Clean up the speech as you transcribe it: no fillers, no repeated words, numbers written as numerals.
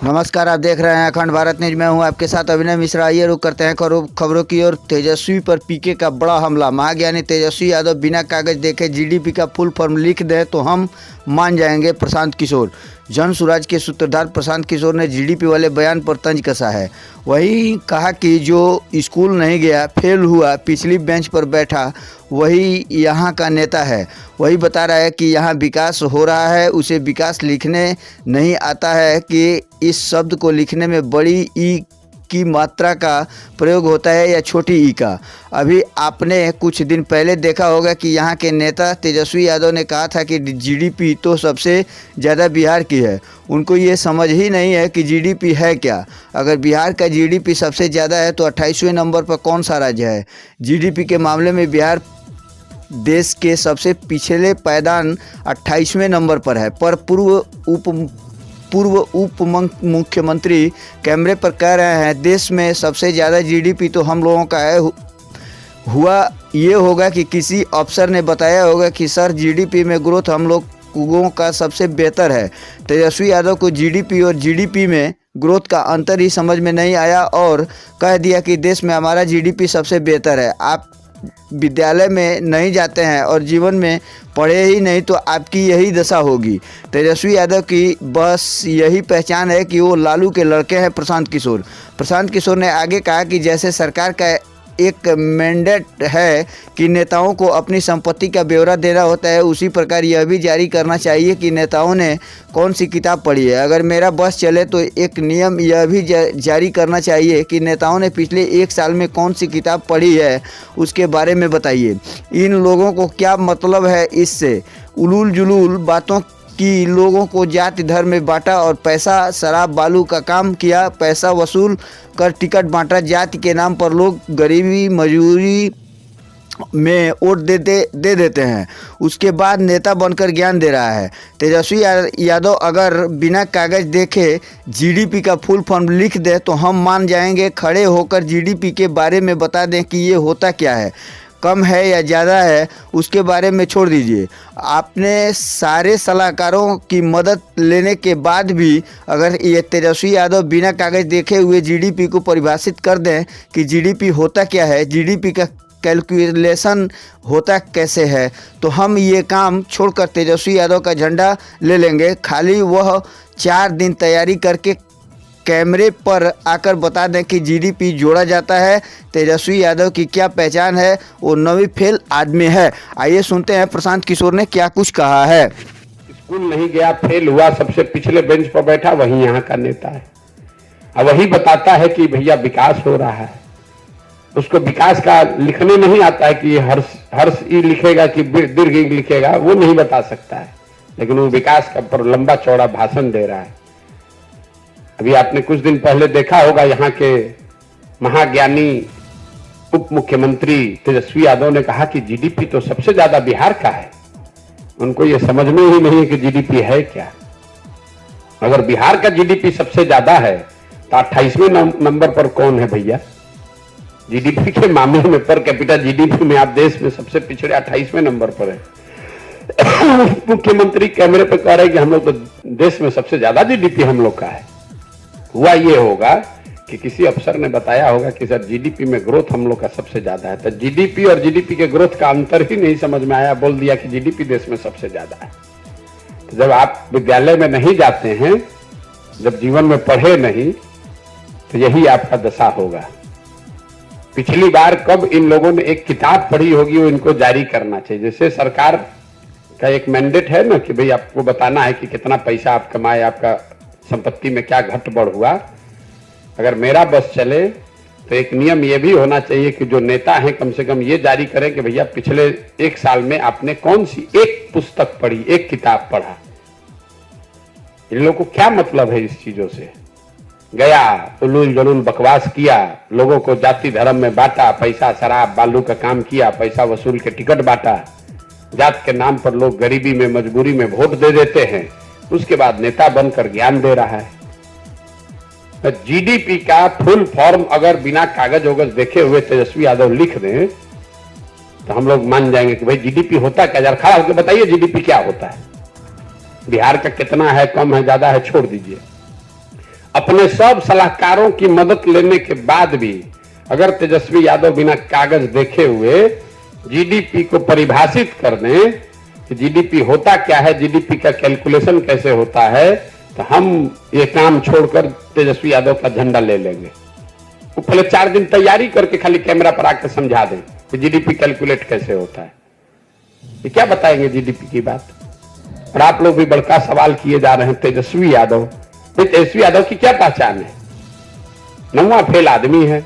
नमस्कार, आप देख रहे हैं अखंड भारत न्यूज। मैं हूं आपके साथ अभिनय मिश्रा। आइए रुक करते हैं खबरों की ओर। तेजस्वी पर पीके का बड़ा हमला। महाज्ञानी तेजस्वी यादव बिना कागज देखे जीडीपी का फुल फॉर्म लिख दे तो हम मान जाएंगे, प्रशांत किशोर। जन सुराज के सूत्रधार प्रशांत किशोर ने जीडीपी वाले बयान पर तंज कसा है। वही कहा कि जो स्कूल नहीं गया, फेल हुआ, पिछली बेंच पर बैठा, वही यहाँ का नेता है। वही बता रहा है कि यहाँ विकास हो रहा है, उसे विकास लिखने नहीं आता है कि इस शब्द को लिखने में बड़ी ई की मात्रा का प्रयोग होता है या छोटी ई का। अभी आपने कुछ दिन पहले देखा होगा कि यहाँ के नेता तेजस्वी यादव ने कहा था कि जीडीपी तो सबसे ज़्यादा बिहार की है। उनको ये समझ ही नहीं है कि जीडीपी है क्या। अगर बिहार का जीडीपी सबसे ज़्यादा है तो 28वें नंबर पर कौन सा राज्य है। जीडीपी के मामले में बिहार देश के सबसे पिछले पायदान 28वें नंबर पर है। पर पूर्व उप मुख्यमंत्री कैमरे पर कह रहे हैं देश में सबसे ज़्यादा जीडीपी तो हम लोगों का है। हुआ ये होगा कि किसी अफसर ने बताया होगा कि सर जीडीपी में ग्रोथ हम लोगों का सबसे बेहतर है। तेजस्वी यादव को जीडीपी और जीडीपी में ग्रोथ का अंतर ही समझ में नहीं आया और कह दिया कि देश में हमारा जीडीपी सबसे बेहतर है। आप विद्यालय में नहीं जाते हैं और जीवन में पढ़े ही नहीं तो आपकी यही दशा होगी। तेजस्वी यादव की बस यही पहचान है कि वो लालू के लड़के हैं, प्रशांत किशोर। प्रशांत किशोर ने आगे कहा कि जैसे सरकार का एक मैंडेट है कि नेताओं को अपनी संपत्ति का ब्यौरा देना होता है, उसी प्रकार यह भी जारी करना चाहिए कि नेताओं ने कौन सी किताब पढ़ी है। अगर मेरा बस चले तो एक नियम यह भी जारी करना चाहिए कि नेताओं ने पिछले 1 साल में कौन सी किताब पढ़ी है, उसके बारे में बताइए। इन लोगों को क्या मतलब है इससे उलूल जुलूल बातों कि लोगों को जाति धर्म में बांटा और पैसा शराब बालू का काम किया, पैसा वसूल कर टिकट बांटा। जाति के नाम पर लोग गरीबी मजबूरी में वोट दे देते हैं, उसके बाद नेता बनकर ज्ञान दे रहा है। तेजस्वी यादव अगर बिना कागज देखे जीडीपी का फुल फॉर्म लिख दे तो हम मान जाएंगे। खड़े होकर जीडीपी के बारे में बता दें कि ये होता क्या है, कम है या ज़्यादा है, उसके बारे में छोड़ दीजिए। आपने सारे सलाहकारों की मदद लेने के बाद भी अगर ये तेजस्वी यादव बिना कागज देखे हुए जीडीपी को परिभाषित कर दें कि जीडीपी होता क्या है, जीडीपी का कैलकुलेशन होता कैसे है, तो हम ये काम छोड़कर तेजस्वी यादव का झंडा ले लेंगे। खाली वह 4 दिन तैयारी करके कैमरे पर आकर बता दें कि जीडीपी जोड़ा जाता है। तेजस्वी यादव की क्या पहचान है, वो नवी फेल आदमी है। आइए सुनते हैं प्रशांत किशोर ने क्या कुछ कहा है। स्कूल नहीं गया, फेल हुआ, सबसे पिछले बेंच पर बैठा, वही यहाँ का नेता है। अब वही बताता है कि भैया विकास हो रहा है। उसको विकास का लिखने नहीं आता है कि ये हर्ष ई लिखेगा कि दीर्घ ई लिखेगा, वो नहीं बता सकता है, लेकिन वो विकास का पर लंबा चौड़ा भाषण दे रहा है। अभी आपने कुछ दिन पहले देखा होगा यहाँ के महाज्ञानी उप मुख्यमंत्री तेजस्वी यादव ने कहा कि जीडीपी तो सबसे ज्यादा बिहार का है। उनको ये समझ में ही नहीं है कि जीडीपी है क्या। अगर बिहार का जीडीपी सबसे ज्यादा है तो 28वें नंबर पर कौन है भैया। जीडीपी के मामले में पर कैपिटा जीडीपी में आप देश में सबसे पिछड़े 28वें नंबर पर है। मुख्यमंत्री कैमरे पर कह रहे हैं कि हम लोग तो देश में सबसे ज्यादा जीडीपी हम लोग का है। हुआ ये होगा कि किसी अफसर ने बताया होगा कि सर जीडीपी में ग्रोथ हम लोग का सबसे ज्यादा है, तो जीडीपी और जीडीपी के ग्रोथ का अंतर ही नहीं समझ में आया, बोल दिया कि जीडीपी देश में सबसे ज्यादा है। तो जब आप विद्यालय में नहीं जाते हैं, जब जीवन में पढ़े नहीं, तो यही आपका दशा होगा। पिछली बार कब इन लोगों ने एक किताब पढ़ी होगी, वो इनको जारी करना चाहिए। जैसे सरकार का एक मैंडेट है ना कि भाई आपको बताना है कि कितना पैसा आप कमाए, आपका संपत्ति में क्या घट बढ़ हुआ। अगर मेरा बस चले तो एक नियम यह भी होना चाहिए कि जो नेता हैं कम से कम ये जारी करें कि भैया पिछले 1 साल में आपने कौन सी एक पुस्तक पढ़ी, एक किताब पढ़ा। इन लोगों को क्या मतलब है इस चीजों से। गया, उलूल जलूल बकवास किया, लोगों को जाति धर्म में बांटा, पैसा शराब बालू का काम किया, पैसा वसूल के टिकट बांटा। जात के नाम पर लोग गरीबी में मजबूरी में वोट दे देते हैं, उसके बाद नेता बनकर ज्ञान दे रहा है। तो जीडीपी का फुल फॉर्म अगर बिना कागज वगज देखे हुए तेजस्वी यादव लिख दें तो हम लोग मान जाएंगे कि भाई जीडीपी होता क्या। जरा खड़ा होकर बताइए जीडीपी क्या होता है, बिहार का कितना है, कम है, ज्यादा है, छोड़ दीजिए। अब अपने सब सलाहकारों की मदद लेने के बाद भी अगर तेजस्वी यादव बिना कागज देखे हुए जीडीपी को परिभाषित कर दें कि जीडीपी होता क्या है, जीडीपी का कैलकुलेशन कैसे होता है, तो हम ये काम छोड़कर तेजस्वी यादव का झंडा ले लेंगे। वो पहले 4 दिन तैयारी करके खाली कैमरा पर आकर समझा दें कि जीडीपी कैलकुलेट कैसे होता है। ये क्या बताएंगे जीडीपी की बात? और आप लोग भी बड़का सवाल किए जा रहे हैं तेजस्वी यादव। तेजस्वी यादव की क्या पहचान है? 9वां फेल आदमी है।